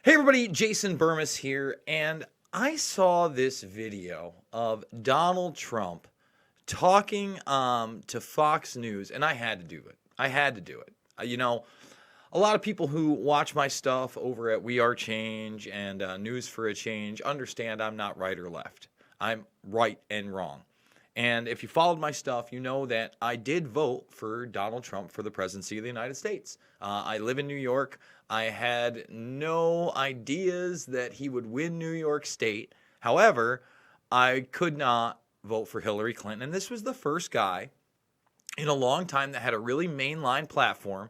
Hey everybody, Jason Burmis here, and I saw this video of Donald Trump talking to Fox News, and I had to do it. I had to do it. A lot of people who watch my stuff over at We Are Change and News for a Change understand I'm not right or left. I'm right and wrong. And if you followed my stuff, you know that I did vote for Donald Trump for the presidency of the United States. I live in New York. I had no ideas that he would win New York State. However, I could not vote for Hillary Clinton. And this was the first guy in a long time that had a really mainline platform.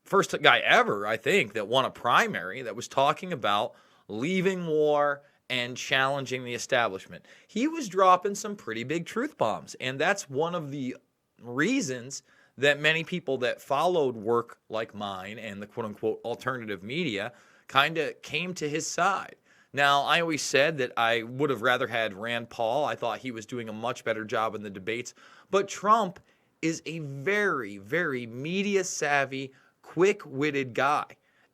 First guy ever, I think, that won a primary that was talking about leaving war and challenging the establishment. He was dropping some pretty big truth bombs, and that's one of the reasons that many people that followed work like mine and the quote-unquote alternative media kind of came to his side. Now, I always said that I would have rather had Rand Paul. I thought he was doing a much better job in the debates, but Trump is a very, very media-savvy, quick-witted guy,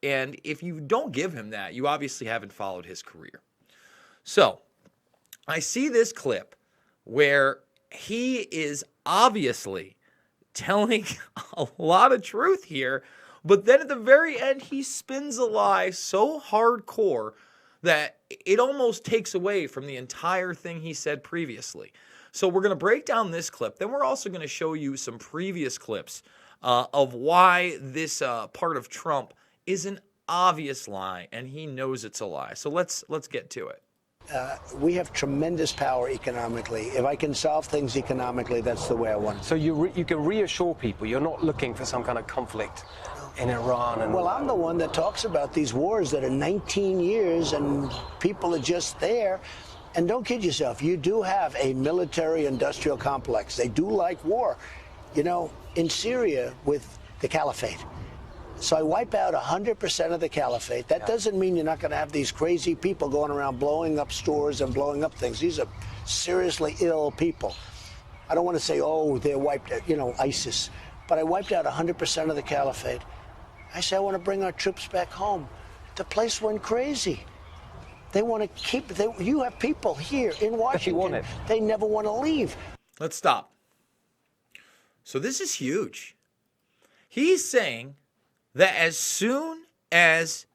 and if you don't give him that, you obviously haven't followed his career. So, I see this clip where he is obviously telling a lot of truth here, but then at the very end, he spins a lie so hardcore that it almost takes away from the entire thing he said previously. So we're going to break down this clip. Then we're also going to show you some previous clips of why this part of Trump is an obvious lie, and he knows it's a lie. So let's get to it. We have tremendous power economically. If I can solve things economically, that's the way I want it. So you can reassure people you're not looking for some kind of conflict in Iran? And well, I'm the one that talks about these wars that are 19 years and people are just there. And don't kid yourself, you do have a military-industrial complex. They do like war. You know, in Syria with the caliphate. So I wipe out 100% of the caliphate. That doesn't mean you're not going to have these crazy people going around blowing up stores and blowing up things. These are seriously ill people. I don't want to say, oh, they're wiped out, ISIS. But I wiped out 100% of the caliphate. I say I want to bring our troops back home. The place went crazy. They want to keep, you have people here in Washington. They never want to leave. Let's stop. So this is huge. He's saying that as soon as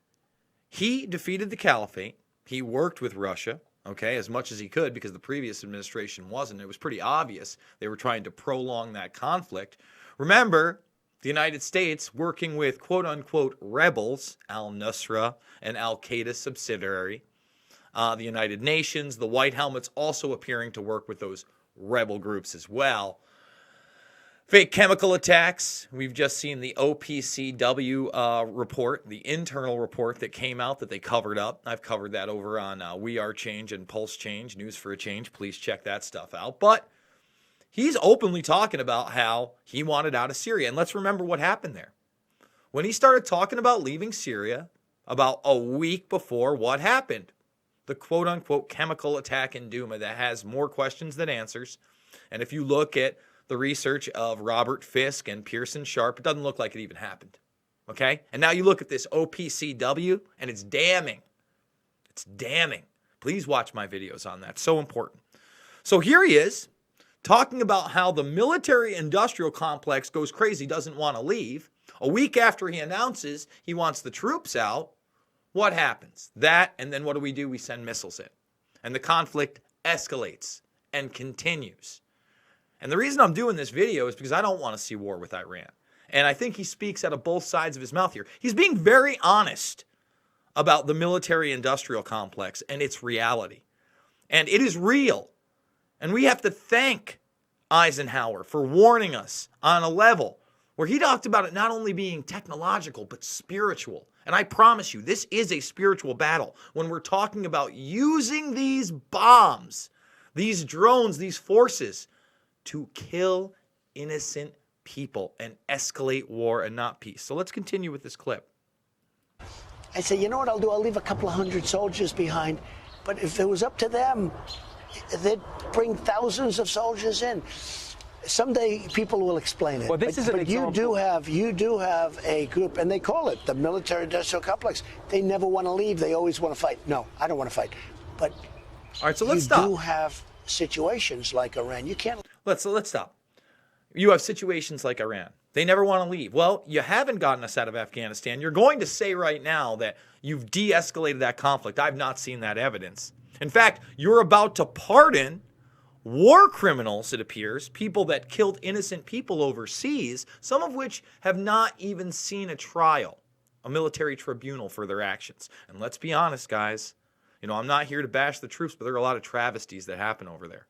he defeated the caliphate, he worked with Russia, okay, as much as he could because the previous administration wasn't. It was pretty obvious they were trying to prolong that conflict. Remember, the United States working with quote-unquote rebels, al-Nusra, an al-Qaeda subsidiary, the United Nations, the White Helmets also appearing to work with those rebel groups as well. Fake chemical attacks. We've just seen the OPCW report, the internal report that came out that they covered up. I've covered that over on We Are Change and Pulse Change, News for a Change. Please check that stuff out. But he's openly talking about how he wanted out of Syria. And let's remember what happened there. When he started talking about leaving Syria, about a week before, what happened? The quote-unquote chemical attack in Douma that has more questions than answers. And if you look at the research of Robert Fisk and Pearson Sharp, it doesn't look like it even happened. Okay? And now you look at this OPCW, and it's damning. It's damning. Please watch my videos on that. It's so important. So here he is, talking about how the military-industrial complex goes crazy, doesn't want to leave. A week after he announces he wants the troops out, what happens? That, and then what do? We send missiles in. And the conflict escalates and continues. And the reason I'm doing this video is because I don't want to see war with Iran. And I think he speaks out of both sides of his mouth here. He's being very honest about the military-industrial complex and its reality. And it is real. And we have to thank Eisenhower for warning us on a level where he talked about it not only being technological, but spiritual. And I promise you, this is a spiritual battle when we're talking about using these bombs, these drones, these forces, to kill innocent people and escalate war and not peace. So let's continue with this clip. I say, you know what I'll do? I'll leave a couple of hundred soldiers behind. But if it was up to them, they'd bring thousands of soldiers in. Someday people will explain it. Well, this is an but example. you do have a group, and they call it the military-industrial complex. They never want to leave. They always want to fight. No, I don't want to fight. But All right, so let's you stop. do have situations like Iran. You can't. Let's stop. You have situations like Iran. They never want to leave. Well, you haven't gotten us out of Afghanistan. You're going to say right now that you've de-escalated that conflict. I've not seen that evidence. In fact, you're about to pardon war criminals, it appears, people that killed innocent people overseas, some of which have not even seen a trial, a military tribunal for their actions. And let's be honest, guys. You know, I'm not here to bash the troops, but there are a lot of travesties that happen over there.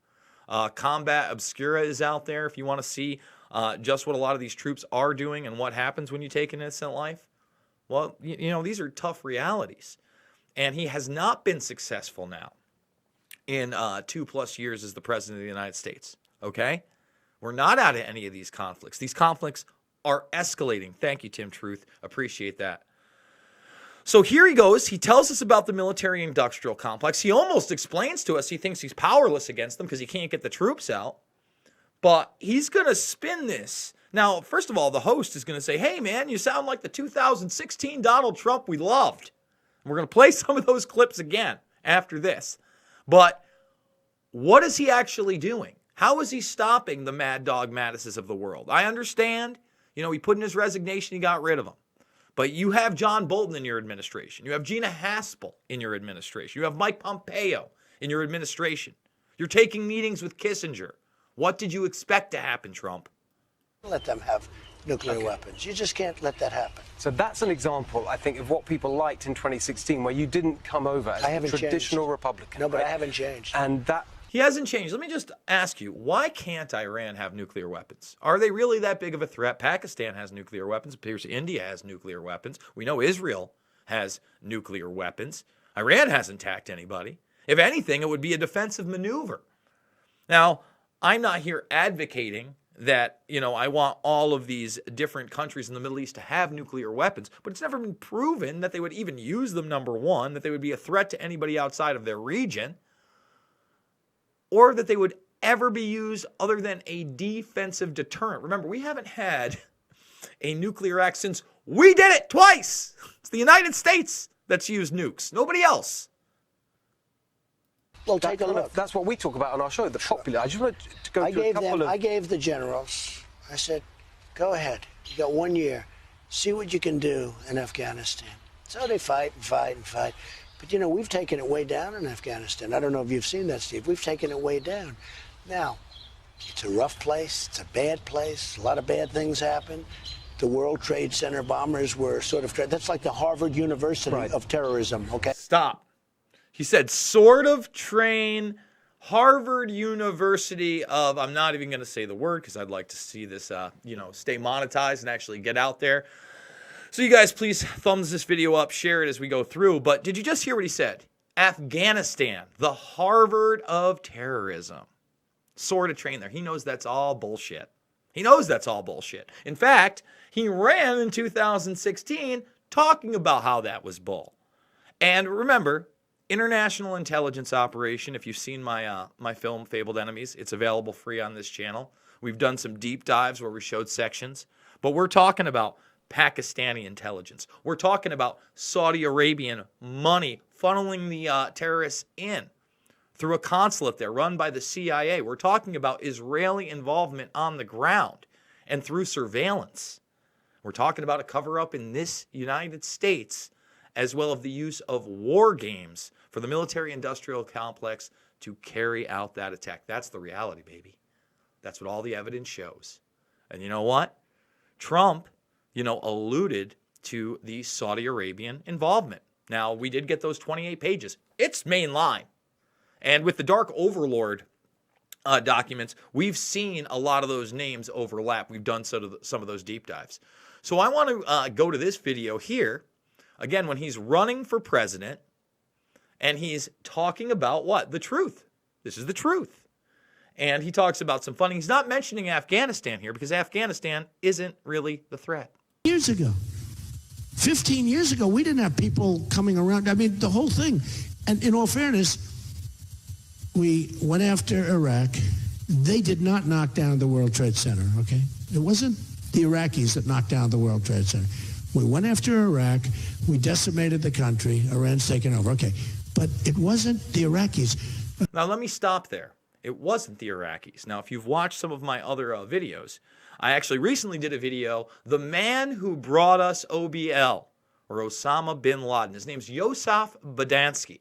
Combat Obscura is out there if you want to see just what a lot of these troops are doing and what happens when you take an innocent life. Well, you know, these are tough realities. And he has not been successful now in 2+ years as the president of the United States. Okay? We're not out of any of these conflicts. These conflicts are escalating. Thank you, Tim Truth. Appreciate that. So here he goes. He tells us about the military-industrial complex. He almost explains to us he thinks he's powerless against them because he can't get the troops out. But he's going to spin this. Now, first of all, the host is going to say, hey, man, you sound like the 2016 Donald Trump we loved. We're going to play some of those clips again after this. But what is he actually doing? How is he stopping the Mad Dog Mattises of the world? I understand. You know, he put in his resignation, he got rid of them. But you have John Bolton in your administration. You have Gina Haspel in your administration. You have Mike Pompeo in your administration. You're taking meetings with Kissinger. What did you expect to happen, Trump? Let them have nuclear weapons. You just can't let that happen. So that's an example, I think, of what people liked in 2016, where you didn't come over as a traditional Republican. No, but right? I haven't changed. And that. He hasn't changed. Let me just ask you, why can't Iran have nuclear weapons? Are they really that big of a threat? Pakistan has nuclear weapons. It appears India has nuclear weapons. We know Israel has nuclear weapons. Iran hasn't attacked anybody. If anything, it would be a defensive maneuver. Now, I'm not here advocating that, you know, I want all of these different countries in the Middle East to have nuclear weapons, but it's never been proven that they would even use them, number one, that they would be a threat to anybody outside of their region, or that they would ever be used other than a defensive deterrent. Remember, we haven't had a nuclear act since we did it twice. It's the United States that's used nukes, nobody else. Well, take a look. That's what we talk about on our show, the popular. I just want to go through a couple of. I gave the generals, I said, go ahead. You got 1 year. See what you can do in Afghanistan. So they fight and fight and fight. But, you know, we've taken it way down in Afghanistan. I don't know if you've seen that, Steve. We've taken it way down. Now, it's a rough place. It's a bad place. A lot of bad things happen. The World Trade Center bombers were sort of, that's like the Harvard University of terrorism, okay? Stop. He said, sort of train Harvard University of, I'm not even going to say the word because I'd like to see this, stay monetized and actually get out there. So you guys, please thumbs this video up, share it as we go through. But did you just hear what he said? Afghanistan, the Harvard of terrorism. Sort of train there. He knows that's all bullshit. He knows that's all bullshit. In fact, he ran in 2016 talking about how that was bull. And remember, international intelligence operation. If you've seen my film, Fabled Enemies, it's available free on this channel. We've done some deep dives where we showed sections. But we're talking about Pakistani intelligence. We're talking about Saudi Arabian money funneling the terrorists in through a consulate there run by the CIA. We're talking about Israeli involvement on the ground and through surveillance. We're talking about a cover-up in this United States, as well as the use of war games for the military-industrial complex to carry out that attack. That's the reality, baby. That's what all the evidence shows. And you know what? Trump, alluded to the Saudi Arabian involvement. Now, we did get those 28 pages. It's mainline. And with the Dark Overlord documents, we've seen a lot of those names overlap. We've done some of those deep dives. So I want to go to this video here. Again, when he's running for president, and he's talking about what? The truth. This is the truth. And he talks about some funding. He's not mentioning Afghanistan here because Afghanistan isn't really the threat. Years ago, 15 years ago, we didn't have people coming around. I mean, the whole thing. And in all fairness, we went after Iraq. They did not knock down the World Trade Center, okay? It wasn't the Iraqis that knocked down the World Trade Center. We went after Iraq. We decimated the country. Iran's taken over. Okay. But it wasn't the Iraqis. Now, let me stop there. It wasn't the Iraqis. Now, if you've watched some of my other videos, I actually recently did a video, The Man Who Brought Us OBL, or Osama bin Laden. His name's Yosef Bodansky,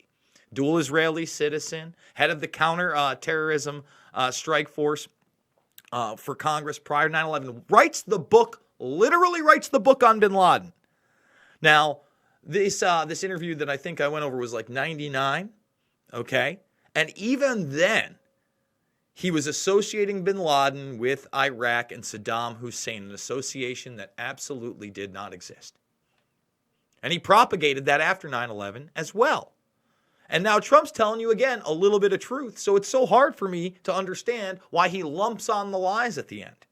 dual Israeli citizen, head of the counter-terrorism strike force for Congress prior to 9/11, literally writes the book on bin Laden. Now, this interview that I think I went over was like 99, okay? And even then, he was associating bin Laden with Iraq and Saddam Hussein, an association that absolutely did not exist. And he propagated that after 9/11 as well. And now Trump's telling you, again, a little bit of truth. So it's so hard for me to understand why he lumps on the lies at the end.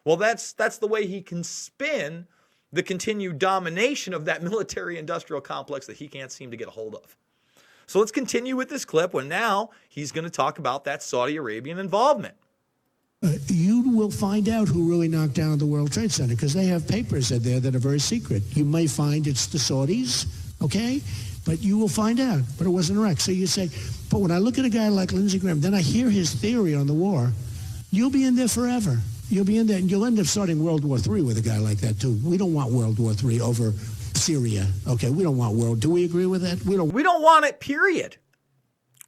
Well, that's the way he can spin the continued domination of that military-industrial complex that he can't seem to get a hold of. So let's continue with this clip when now he's going to talk about that Saudi Arabian involvement. You will find out who really knocked down the World Trade Center because they have papers in there that are very secret. You may find it's the Saudis, okay? But you will find out. But it wasn't Iraq. So you say, but when I look at a guy like Lindsey Graham, then I hear his theory on the war, you'll be in there forever. You'll be in there, and you'll end up starting World War III with a guy like that, too. We don't want World War III over Syria. Okay, we don't want world. Do we agree with that? We don't want it, period.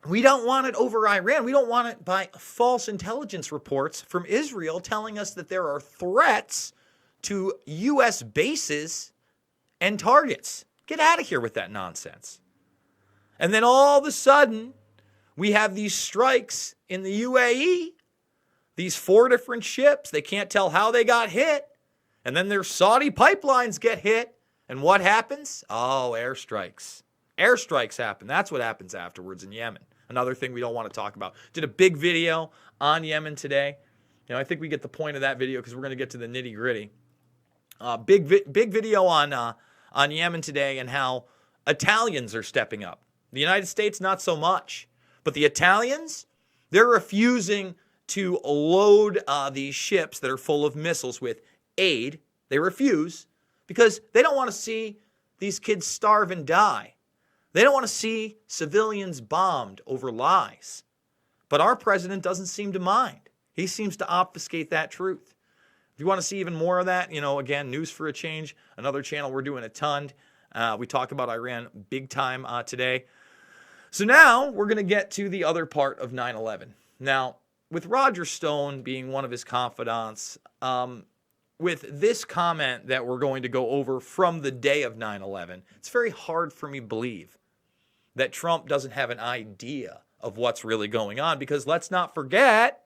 We don't want it over Iran. We don't want it by false intelligence reports from Israel telling us that there are threats to U.S. bases and targets. Get out of here with that nonsense. And then all of a sudden, we have these strikes in the UAE, these 4 different ships. They can't tell how they got hit. And then their Saudi pipelines get hit. And what happens? Oh, airstrikes. Airstrikes happen. That's what happens afterwards in Yemen. Another thing we don't want to talk about. Did a big video on Yemen today. I think we get the point of that video because we're going to get to the nitty gritty. Big video on Yemen today and how Italians are stepping up. The United States, not so much. But the Italians, they're refusing to load these ships that are full of missiles with aid. They refuse because they don't want to see these kids starve and die. They don't want to see civilians bombed over lies. But our president doesn't seem to mind. He seems to obfuscate that truth. If you want to see even more of that, again, News for a Change, another channel we're doing a ton. We talk about Iran big time today. So now we're going to get to the other part of 9/11. Now, with Roger Stone being one of his confidants, with this comment that we're going to go over from the day of 9/11, it's very hard for me to believe that Trump doesn't have an idea of what's really going on because let's not forget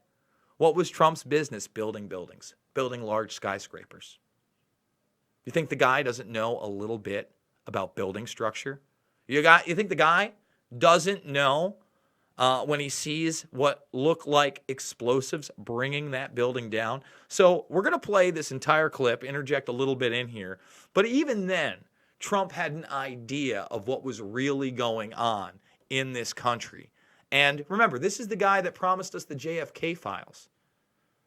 what was Trump's business: building buildings, building large skyscrapers. You think the guy doesn't know a little bit about building structure? You think the guy doesn't know when he sees what look like explosives bringing that building down? So we're going to play this entire clip, interject a little bit in here. But even then, Trump had an idea of what was really going on in this country. And remember, this is the guy that promised us the JFK files,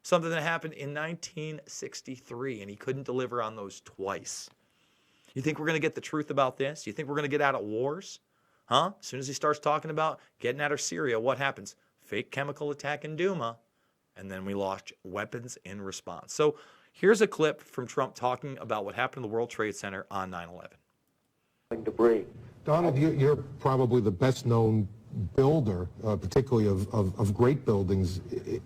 something that happened in 1963, and he couldn't deliver on those twice. You think we're going to get the truth about this? You think we're going to get out of wars? Huh? As soon as he starts talking about getting out of Syria, what happens? Fake chemical attack in Douma, and then we lost weapons in response. So here's a clip from Trump talking about what happened in the World Trade Center on 9/11. Debris. Donald, you're probably the best known builder, particularly of great buildings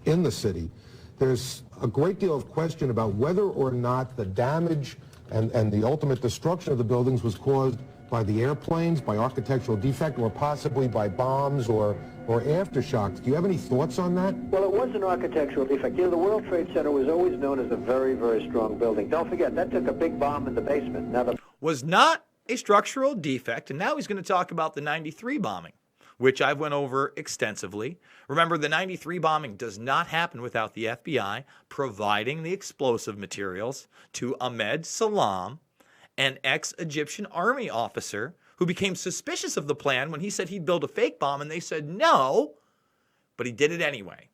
in the city. There's a great deal of question about whether or not the damage and the ultimate destruction of the buildings was caused by the airplanes, by architectural defect, or possibly by bombs or aftershocks. Do you have any thoughts on that? Well, it was an architectural defect. The World Trade Center was always known as a very, very strong building. Don't forget, that took a big bomb in the basement. Now, was not a structural defect, and now he's going to talk about the 93 bombing, which I've went over extensively. Remember, the 93 bombing does not happen without the FBI providing the explosive materials to Ahmed Salam, an ex-Egyptian army officer who became suspicious of the plan when he said he'd build a fake bomb, and they said no, but he did it anyway.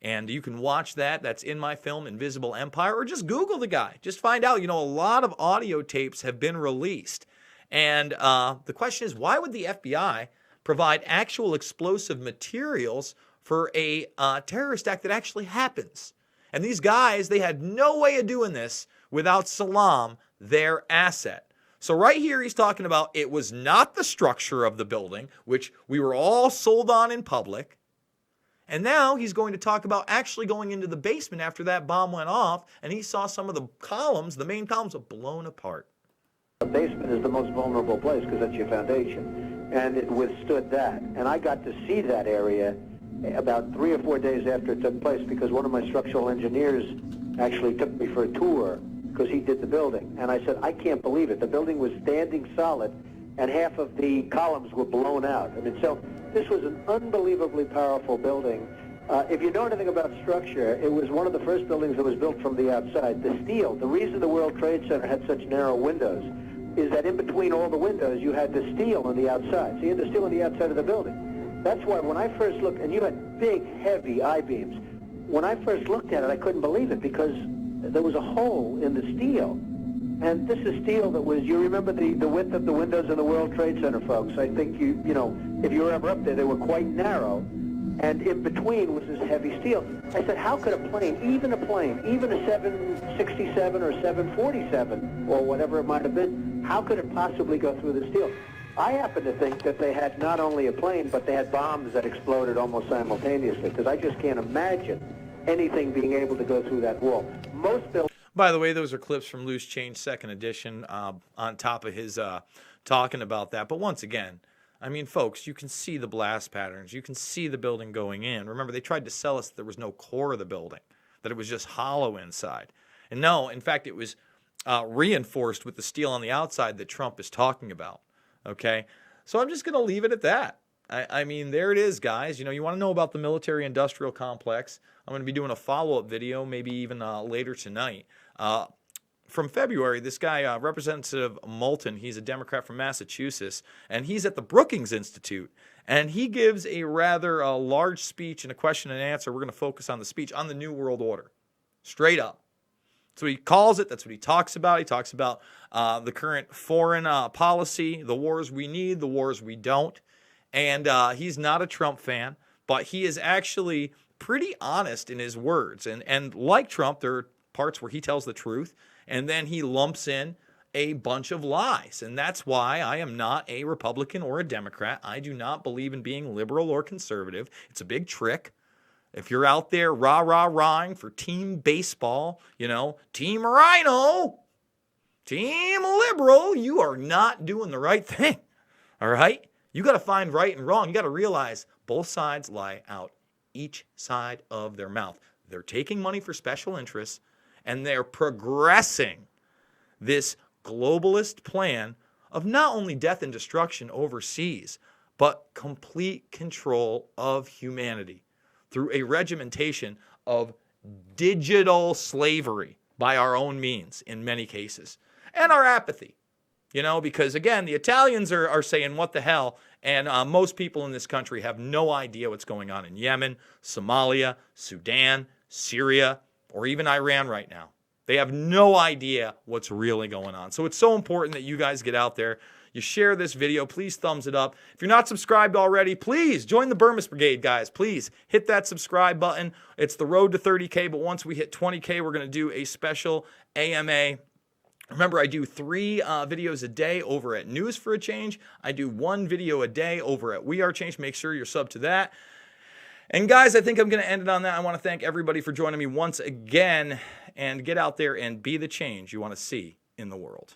And you can watch that. That's in my film, Invisible Empire, or just Google the guy. Just find out, a lot of audio tapes have been released. And the question is, why would the FBI provide actual explosive materials for a terrorist act that actually happens? And these guys, they had no way of doing this without Salam, their asset. So right here, he's talking about it was not the structure of the building, which we were all sold on in public. And now he's going to talk about actually going into the basement after that bomb went off, and he saw some of the columns, the main columns, blown apart. The basement is the most vulnerable place because that's your foundation, and it withstood that. And I got to see that area about 3 or 4 days after it took place because one of my structural engineers actually took me for a tour because he did the building. And I said, I can't believe it. The building was standing solid, and half of the columns were blown out. I mean, so this was an unbelievably powerful building. If you know anything about structure, it was one of the first buildings that was built from the outside. The steel, the reason the World Trade Center had such narrow windows is that in between all the windows, you had the steel on the outside. So you had the steel on the outside of the building. That's why when I first looked, and you had big, heavy I-beams, when I first looked at it, I couldn't believe it because there was a hole in the steel. And this is steel that was, you remember the width of the windows in the World Trade Center, folks. I think you know, if you were ever up there, they were quite narrow. And in between was this heavy steel. I said, how could a plane, even a 767 or 747 or whatever it might have been, how could it possibly go through the steel? I happen to think that they had not only a plane, but they had bombs that exploded almost simultaneously, because I just can't imagine anything being able to go through that wall. Most buildings... By the way, those are clips from Loose Change 2nd Edition on top of his talking about that. But once again, I mean, folks, you can see the blast patterns. You can see the building going in. Remember, they tried to sell us that there was no core of the building, that it was just hollow inside. And no, in fact, it was reinforced with the steel on the outside that Trump is talking about. Okay? So I'm just going to leave it at that. I mean, there it is, guys. You want to know about the military-industrial complex. I'm going to be doing a follow-up video, maybe even later tonight. From February, this guy, Representative Moulton, he's a Democrat from Massachusetts, and he's at the Brookings Institute, and he gives a rather large speech and a question and answer. We're going to focus on the speech on the New World Order, straight up. So he calls it. That's what he talks about. He talks about the current foreign policy, the wars we need, the wars we don't, and he's not a Trump fan, but he is actually pretty honest in his words, and like Trump, there are parts where he tells the truth, and then he lumps in a bunch of lies. And that's why I am not a Republican or a Democrat. I do not believe in being liberal or conservative. It's a big trick. If you're out there rah-rah-rahing for team baseball, team Rhino, team liberal, you are not doing the right thing. All right? You got to find right and wrong. You got to realize both sides lie out each side of their mouth. They're taking money for special interests, and they're progressing this globalist plan of not only death and destruction overseas, but complete control of humanity through a regimentation of digital slavery by our own means in many cases. And our apathy, because again, the Italians are saying, what the hell? And most people in this country have no idea what's going on in Yemen, Somalia, Sudan, Syria, or even Iran right now. They have no idea what's really going on. So it's so important that you guys get out there. You share this video. Please thumbs it up. If you're not subscribed already, please join the Burmis Brigade, guys. Please hit that subscribe button. It's the road to 30K, but once we hit 20K, we're going to do a special AMA. Remember, I do 3 videos a day over at News for a Change. I do 1 video a day over at We Are Change. Make sure you're subbed to that. And guys, I think I'm going to end it on that. I want to thank everybody for joining me once again, and get out there and be the change you want to see in the world.